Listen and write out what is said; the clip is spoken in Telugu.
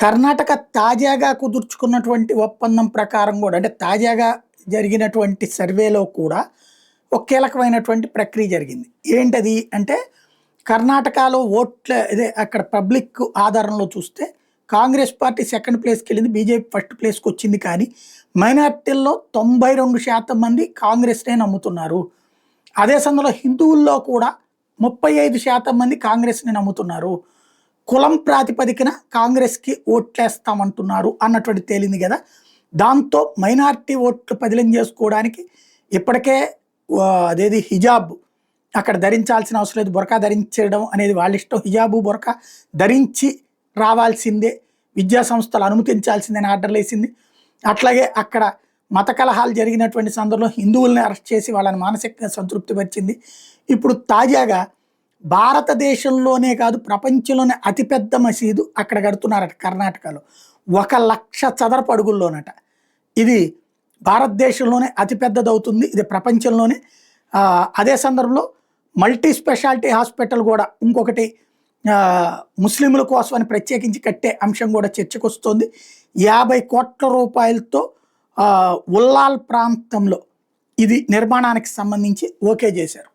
కర్ణాటక తాజాగా కుదుర్చుకున్నటువంటి ఒప్పందం ప్రకారం కూడా అంటే తాజాగా జరిగినటువంటి సర్వేలో కూడా ఒక కీలకమైనటువంటి ప్రక్రియ జరిగింది. ఏంటది అంటే కర్ణాటకలో ఓట్ల ఇదే అక్కడ పబ్లిక్ ఆధారంలో చూస్తే కాంగ్రెస్ పార్టీ సెకండ్ ప్లేస్‌కి వెళ్ళింది. బీజేపీ ఫస్ట్ ప్లేస్‌కి వచ్చింది. కానీ మైనారిటీల్లో 92% మంది కాంగ్రెస్‌నే నమ్ముతున్నారు. అదే సమయంలో హిందువుల్లో కూడా 35% మంది కాంగ్రెస్‌ని నమ్ముతున్నారు. కులం ప్రాతిపదికన కాంగ్రెస్‌కి ఓట్లేస్తామంటున్నారు అన్నటువంటి తేలింది కదా! దాంతో మైనారిటీ ఓట్లు పదిలం చేసుకోవడానికి ఇప్పటికే అదేది హిజాబ్ అక్కడ ధరించాల్సిన అవసరం లేదు. బురకా ధరించడం అనేది వాళ్ళ ఇష్టం. హిజాబు, బురకా ధరించి రావాల్సిందే. విద్యా సంస్థలు అనుమతించాల్సిందని ఆర్డర్‌లేసింది. అట్లాగే అక్కడ మత కలహాలు జరిగినటువంటి సందర్భంలో హిందువుల్ని అరెస్ట్ చేసి వాళ్ళని మానసికంగా సంతృప్తిపరిచింది. ఇప్పుడు తాజాగా భారతదేశంలోనే కాదు ప్రపంచంలోనే అతిపెద్ద మసీదు అక్కడ కడుతున్నారట కర్ణాటకలో. 1,00,000 చదరపు అడుగుల్లోనట. ఇది భారతదేశంలోనే అతిపెద్దదవుతుంది. ఇది ప్రపంచంలోనే. అదే సందర్భంలో మల్టీ స్పెషాలిటీ హాస్పిటల్ కూడా ఇంకొకటి ముస్లింల కోసం అని ప్రత్యేకించి కట్టే అంశం కూడా చర్చకొస్తోంది. 50 కోట్ల రూపాయలతో ఉల్లాల్ ప్రాంతంలో ఇది నిర్మాణానికి సంబంధించి ఓకే చేశారు.